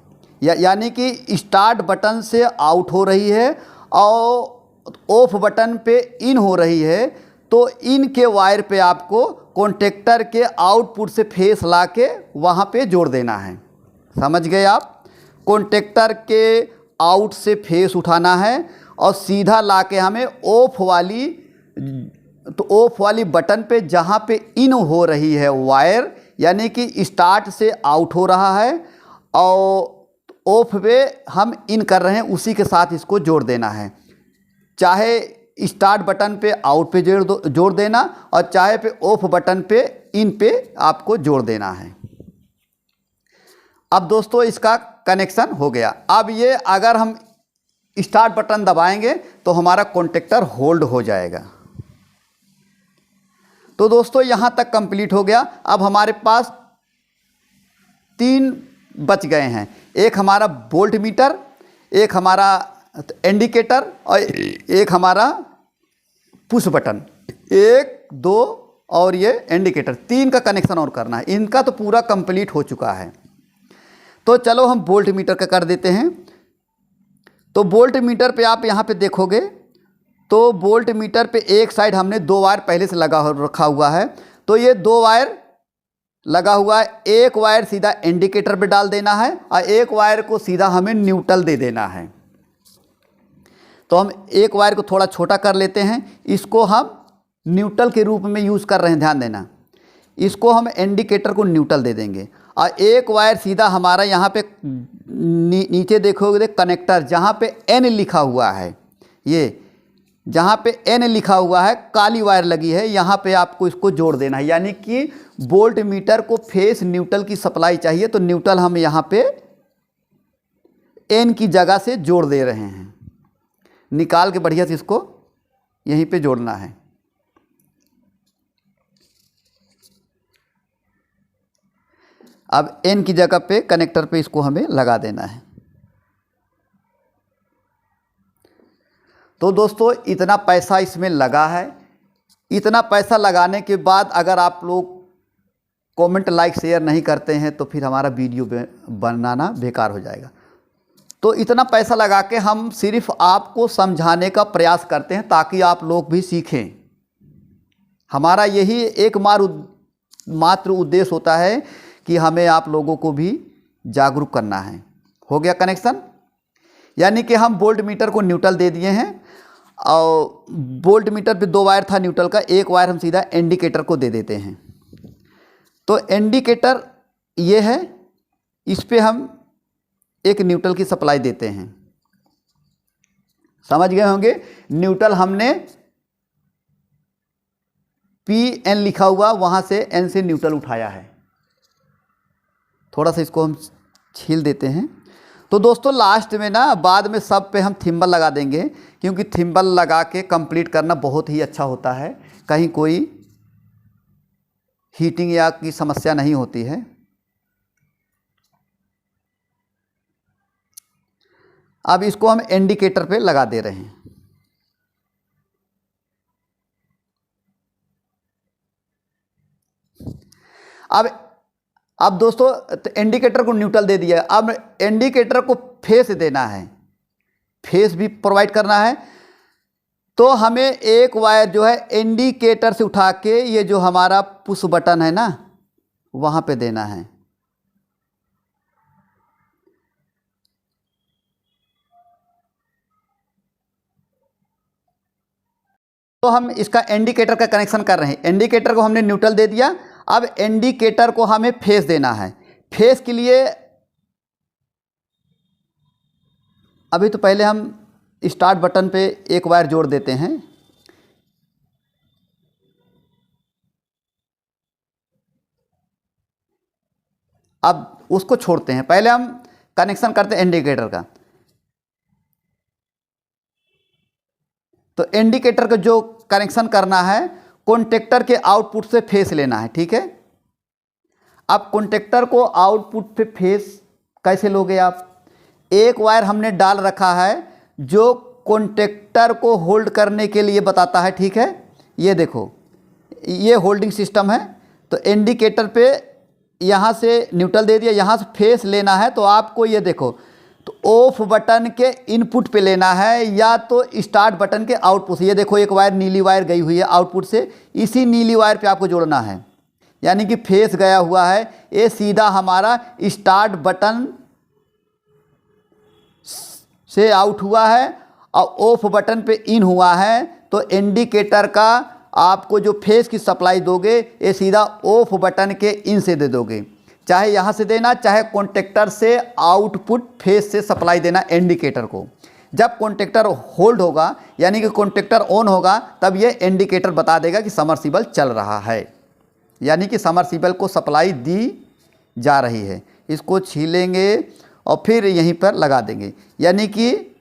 S1: यानी कि स्टार्ट बटन से आउट हो रही है और ऑफ बटन पे इन हो रही है, तो इन के वायर पे आपको कॉन्टेक्टर के आउटपुट से फेस ला के वहाँ पे जोड़ देना है। समझ गए आप? कॉन्टेक्टर के आउट से फेस उठाना है और सीधा ला के हमें ऑफ वाली बटन पे जहाँ पे इन हो रही है वायर, यानी कि स्टार्ट से आउट हो रहा है और ऑफ पे हम इन कर रहे हैं, उसी के साथ इसको जोड़ देना है। चाहे स्टार्ट बटन पे आउट पे जोड़ देना और चाहे पे ऑफ बटन पे इन पे आपको जोड़ देना है। अब दोस्तों इसका कनेक्शन हो गया। अब ये अगर हम स्टार्ट बटन दबाएंगे तो हमारा कॉन्टेक्टर होल्ड हो जाएगा। तो दोस्तों यहाँ तक कंप्लीट हो गया। अब हमारे पास 3 बच गए हैं, एक हमारा वोल्ट मीटर, एक हमारा इंडिकेटर और एक हमारा पुश बटन। 1, 2 और ये इंडिकेटर, 3 का कनेक्शन और करना है। इनका तो पूरा कंप्लीट हो चुका है। तो चलो हम वोल्ट मीटर का कर देते हैं। तो वोल्ट मीटर पे आप यहाँ पे देखोगे तो वोल्ट मीटर पे एक साइड हमने 2 वायर पहले से रखा हुआ है। तो ये 2 वायर लगा हुआ है, एक वायर सीधा इंडिकेटर पे डाल देना है और एक वायर को सीधा हमें न्यूट्रल दे देना है। तो हम एक वायर को थोड़ा छोटा कर लेते हैं, इसको हम न्यूट्रल के रूप में यूज़ कर रहे हैं, ध्यान देना। इसको हम इंडिकेटर को न्यूट्रल दे देंगे और एक वायर सीधा हमारा यहाँ पे नीचे देखोगे कनेक्टर, जहाँ पे एन लिखा हुआ है, ये जहाँ पे एन लिखा हुआ है काली वायर लगी है, यहाँ पे आपको इसको जोड़ देना है। यानी कि वोल्ट मीटर को फेस न्यूट्रल की सप्लाई चाहिए, तो न्यूट्रल हम यहाँ पे एन की जगह से जोड़ दे रहे हैं। निकाल के बढ़िया से इसको यहीं पे जोड़ना है। अब एन की जगह पे कनेक्टर पे इसको हमें लगा देना है। तो दोस्तों इतना पैसा इसमें लगा है। इतना पैसा लगाने के बाद अगर आप लोग कमेंट, लाइक, शेयर नहीं करते हैं तो फिर हमारा वीडियो बनाना बेकार हो जाएगा। तो इतना पैसा लगा के हम सिर्फ आपको समझाने का प्रयास करते हैं ताकि आप लोग भी सीखें। हमारा यही मात्र उद्देश्य होता है कि हमें आप लोगों को भी जागरूक करना है। हो गया कनेक्शन, यानी कि हम वोल्ट मीटर को न्यूट्रल दे दिए हैं और वोल्ट मीटर पे 2 वायर था न्यूट्रल का, एक वायर हम सीधा इंडिकेटर को दे देते हैं। तो इंडिकेटर ये है, इस पे हम एक न्यूट्रल की सप्लाई देते हैं। समझ गए होंगे? न्यूट्रल हमने PN लिखा हुआ, वहां से N से न्यूट्रल उठाया है। थोड़ा सा इसको हम छील देते हैं। तो दोस्तों लास्ट में ना, बाद में सब पे हम थिम्बल लगा देंगे, क्योंकि थिम्बल लगा के कंप्लीट करना बहुत ही अच्छा होता है, कहीं कोई हीटिंग या की समस्या नहीं होती है। अब इसको हम इंडिकेटर पे लगा दे रहे हैं। अब अब दोस्तों तो इंडिकेटर को न्यूट्रल दे दिया, अब इंडिकेटर को फेस देना है, फेस भी प्रोवाइड करना है। तो हमें एक वायर जो है इंडिकेटर से उठा के ये जो हमारा पुश बटन है ना वहाँ पे देना है। तो हम इसका इंडिकेटर का कनेक्शन कर रहे हैं, इंडिकेटर को हमने न्यूट्रल दे दिया। अब इंडिकेटर को हमें फेस देना है। फेस के लिए अभी तो पहले हम स्टार्ट बटन पे एक वायर जोड़ देते हैं। अब उसको छोड़ते हैं, पहले हम कनेक्शन करते हैं इंडिकेटर का। तो इंडिकेटर का जो कनेक्शन करना है कॉन्टेक्टर के आउटपुट से फेस लेना है, ठीक है। अब कॉन्टेक्टर को आउटपुट पे फेस कैसे लोगे आप? एक वायर हमने डाल रखा है जो कॉन्टेक्टर को होल्ड करने के लिए बताता है, ठीक है। ये देखो ये होल्डिंग सिस्टम है। तो इंडिकेटर पे यहाँ से न्यूट्रल दे दिया, यहाँ से फेस लेना है। तो आपको ये देखो तो ऑफ बटन के इनपुट पे लेना है या तो स्टार्ट बटन के आउटपुट से। ये देखो एक वायर नीली वायर गई हुई है आउटपुट से, इसी नीली वायर पे आपको जोड़ना है, यानी कि फेस गया हुआ है। ये सीधा हमारा स्टार्ट बटन से आउट हुआ है और ऑफ बटन पे इन हुआ है। तो इंडिकेटर का आपको जो फेस की सप्लाई दोगे ये सीधा ऑफ बटन के इन से दे दोगे, चाहे यहाँ से देना चाहे कॉन्टेक्टर से आउटपुट फेस से सप्लाई देना इंडिकेटर को। जब कॉन्टेक्टर होल्ड होगा यानी कि कॉन्टेक्टर ऑन होगा तब ये इंडिकेटर बता देगा कि समरसीबल चल रहा है, यानी कि समरसीबल को सप्लाई दी जा रही है। इसको छीलेंगे और फिर यहीं पर लगा देंगे, यानी कि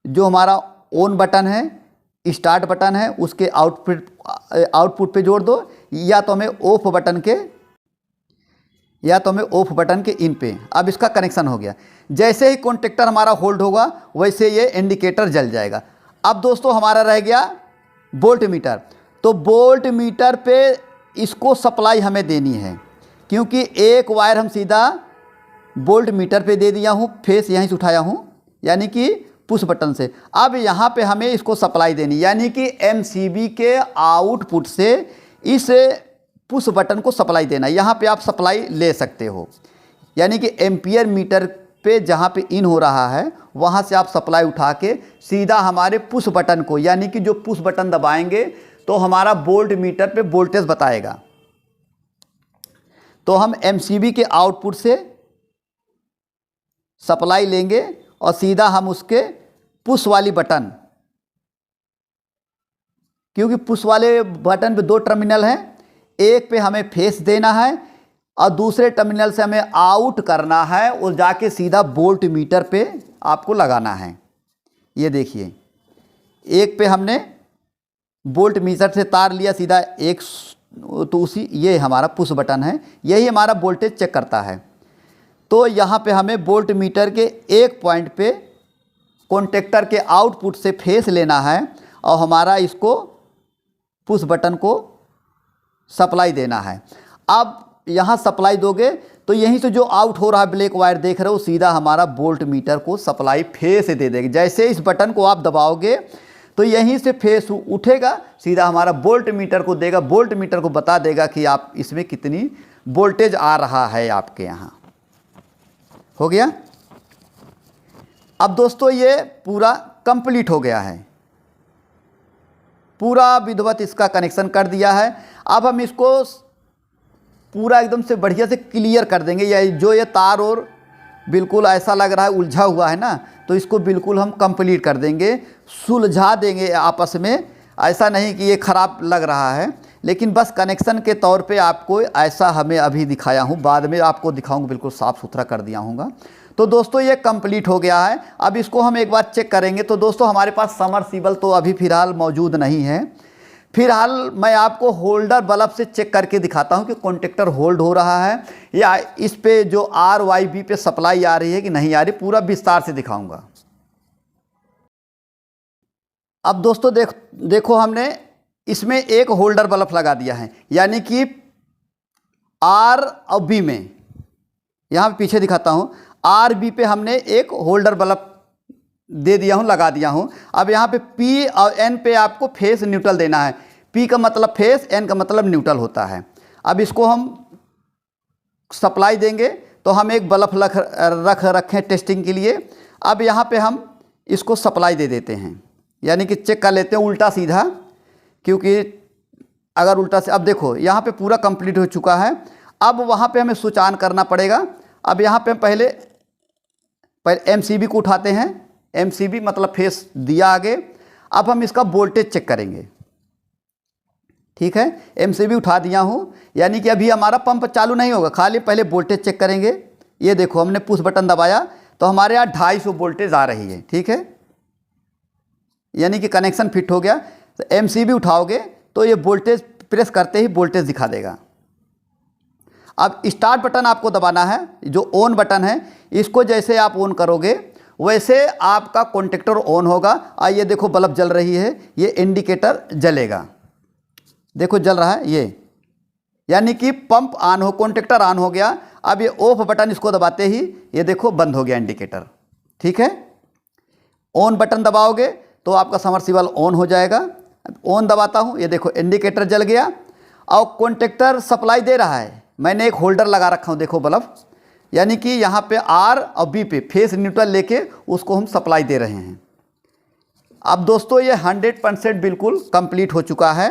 S1: जो हमारा ऑन बटन है स्टार्ट बटन है उसके आउटपुट पे जोड़ दो, या तो हमें ऑफ बटन के इन पे। अब इसका कनेक्शन हो गया। जैसे ही कॉन्टेक्टर हमारा होल्ड होगा वैसे ये इंडिकेटर जल जाएगा। अब दोस्तों हमारा रह गया वोल्ट मीटर। तो वोल्ट मीटर पे इसको सप्लाई हमें देनी है, क्योंकि एक वायर हम सीधा वोल्ट मीटर पे दे दिया हूँ, फेस यहीं से उठाया हूँ यानी कि पुश बटन से। अब यहाँ पे हमें इसको सप्लाई देनी, यानी कि एमसीबी के आउटपुट से इस पुश बटन को सप्लाई देना। यहाँ पे आप सप्लाई ले सकते हो, यानी कि एम्पियर मीटर पे जहाँ पे इन हो रहा है वहाँ से आप सप्लाई उठा के सीधा हमारे पुश बटन को, यानी कि जो पुश बटन दबाएंगे तो हमारा वोल्ट मीटर पे वोल्टेज बताएगा। तो हम एमसीबी के आउटपुट से सप्लाई लेंगे और सीधा हम उसके पुश वाली बटन, क्योंकि पुश वाले बटन पे दो टर्मिनल हैं, एक पे हमें फेस देना है और दूसरे टर्मिनल से हमें आउट करना है और जाके सीधा वोल्ट मीटर पे आपको लगाना है। ये देखिए एक पे हमने वोल्ट मीटर से तार लिया सीधा एक, तो उसी ये हमारा पुश बटन है, यही हमारा वोल्टेज चेक करता है। तो यहाँ पे हमें वोल्ट मीटर के एक पॉइंट पे कॉन्टेक्टर के आउटपुट से फेस लेना है और हमारा इसको पुश बटन को सप्लाई देना है। अब यहाँ सप्लाई दोगे तो यहीं से जो आउट हो रहा है ब्लैक वायर देख रहे हो सीधा हमारा वोल्ट मीटर को सप्लाई फेस दे देगी। जैसे इस बटन को आप दबाओगे तो यहीं से फेस उठेगा, सीधा हमारा वोल्ट मीटर को देगा, वोल्ट मीटर को बता देगा कि आप इसमें कितनी वोल्टेज आ रहा है आपके यहाँ। हो गया। अब दोस्तों ये पूरा कंप्लीट हो गया है, पूरा विधिवत इसका कनेक्शन कर दिया है। अब हम इसको पूरा एकदम से बढ़िया से क्लियर कर देंगे। या जो ये तार और बिल्कुल ऐसा लग रहा है उलझा हुआ है ना, तो इसको बिल्कुल हम कंप्लीट कर देंगे, सुलझा देंगे आपस में। ऐसा नहीं कि ये ख़राब लग रहा है, लेकिन बस कनेक्शन के तौर पे आपको ऐसा हमें अभी दिखाया हूँ, बाद में आपको दिखाऊंगा, बिल्कुल साफ़ सुथरा कर दिया हूँगा। तो दोस्तों ये कंप्लीट हो गया है। अब इसको हम एक बार चेक करेंगे। तो दोस्तों हमारे पास समरसीबल तो अभी फ़िलहाल मौजूद नहीं है। फिलहाल मैं आपको होल्डर बल्ब से चेक करके दिखाता हूं कि कॉन्टेक्टर होल्ड हो रहा है या इस पे जो RYB पे सप्लाई आ रही है कि नहीं आ रही, पूरा विस्तार से दिखाऊंगा। अब दोस्तों देखो हमने इसमें एक होल्डर बल्ब लगा दिया है, यानी कि आर और बी में, यहाँ पे पीछे दिखाता हूँ, आर बी पे हमने एक होल्डर बल्ब दे दिया हूँ, लगा दिया हूँ। अब यहाँ पे पी और एन पे आपको फेस न्यूट्रल देना है। पी का मतलब फेस, एन का मतलब न्यूट्रल होता है। अब इसको हम सप्लाई देंगे तो हम एक बल्ब रखें टेस्टिंग के लिए। अब यहाँ पे हम इसको सप्लाई दे देते हैं, यानी कि चेक कर लेते हैं उल्टा सीधा, क्योंकि अगर उल्टा से, अब देखो यहाँ पे पूरा कंप्लीट हो चुका है। अब वहाँ पे हमें स्विच ऑन करना पड़ेगा। अब यहाँ पे पहले एमसीबी को उठाते हैं, एमसीबी मतलब फेस दिया आगे। अब हम इसका वोल्टेज चेक करेंगे, ठीक है। एमसीबी उठा दिया हूँ, यानी कि अभी हमारा पंप चालू नहीं होगा, खाली पहले वोल्टेज चेक करेंगे। ये देखो हमने पुश बटन दबाया तो हमारे यहाँ 250 वोल्टेज आ रही है, ठीक है, यानी कि कनेक्शन फिट हो गया। तो एमसीबी उठाओगे तो ये वोल्टेज प्रेस करते ही वोल्टेज दिखा देगा। अब स्टार्ट बटन आपको दबाना है, जो ऑन बटन है, इसको जैसे आप ऑन करोगे वैसे आपका कॉन्टेक्टर ऑन होगा। और ये देखो बल्ब जल रही है, ये इंडिकेटर जलेगा, देखो जल रहा है ये, यानी कि पंप ऑन हो, कॉन्टेक्टर ऑन हो गया। अब ये ऑफ बटन इसको दबाते ही ये देखो बंद हो गया इंडिकेटर, ठीक है। ऑन बटन दबाओगे तो आपका समरसीबल ऑन हो जाएगा। ऑन दबाता हूँ, ये देखो इंडिकेटर जल गया और कॉन्टेक्टर सप्लाई दे रहा है। मैंने एक होल्डर लगा रखा हूँ, देखो बल्ब, यानी कि यहाँ पे आर और बी पे फेस न्यूट्रल लेके उसको हम सप्लाई दे रहे हैं। अब दोस्तों ये 100% बिल्कुल कंप्लीट हो चुका है।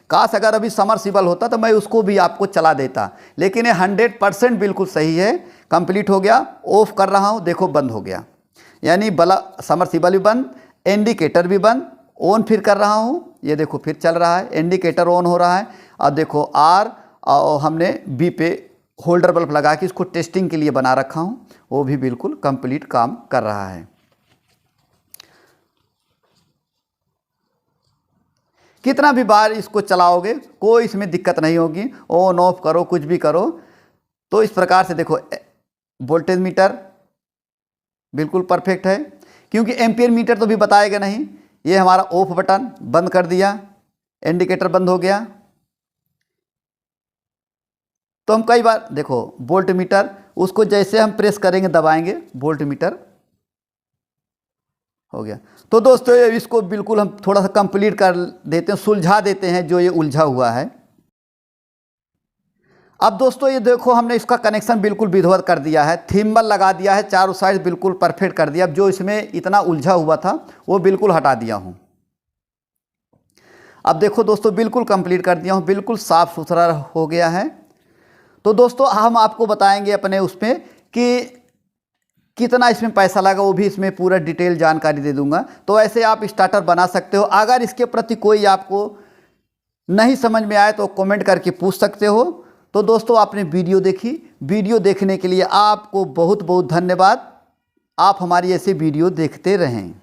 S1: काश अगर अभी समरसीबल होता तो मैं उसको भी आपको चला देता, लेकिन ये 100% बिल्कुल सही है, कंप्लीट हो गया। ऑफ कर रहा हूँ, देखो बंद हो गया, यानी बल्ब समरसीबल भी बंद, इंडिकेटर भी बंद। ऑन फिर कर रहा हूँ, ये देखो फिर चल रहा है, इंडिकेटर ऑन हो रहा है। और देखो आर और हमने बी पे होल्डर बल्ब लगा के इसको टेस्टिंग के लिए बना रखा हूँ, वो भी बिल्कुल कंप्लीट काम कर रहा है। कितना भी बार इसको चलाओगे कोई इसमें दिक्कत नहीं होगी, ऑन ऑफ करो कुछ भी करो। तो इस प्रकार से देखो वोल्टेज मीटर बिल्कुल परफेक्ट है, क्योंकि एम्पियर मीटर तो भी बताएगा नहीं। ये हमारा ऑफ बटन बंद कर दिया, इंडिकेटर बंद हो गया। तो हम कई बार देखो वोल्ट मीटर, उसको जैसे हम प्रेस करेंगे दबाएंगे वोल्ट मीटर हो गया। तो दोस्तों इसको बिल्कुल हम थोड़ा सा कंप्लीट कर देते हैं, सुलझा देते हैं जो ये उलझा हुआ है। अब दोस्तों ये देखो हमने इसका कनेक्शन बिल्कुल विधिवत कर दिया है, थिम्बल लगा दिया है, चारों साइड बिल्कुल परफेक्ट कर दिया। अब जो इसमें इतना उलझा हुआ था वो बिल्कुल हटा दिया हूँ। अब देखो दोस्तों बिल्कुल कंप्लीट कर दिया हूँ, बिल्कुल साफ़ सुथरा हो गया है। तो दोस्तों हम आपको बताएंगे अपने उसमें कि कितना इसमें पैसा लगा, वो भी इसमें पूरा डिटेल जानकारी दे दूंगा। तो ऐसे आप स्टार्टर बना सकते हो। अगर इसके प्रति कोई आपको नहीं समझ में आए तो कमेंट करके पूछ सकते हो। तो दोस्तों आपने वीडियो देखी, वीडियो देखने के लिए आपको बहुत बहुत धन्यवाद। आप हमारी ऐसे वीडियो देखते रहें।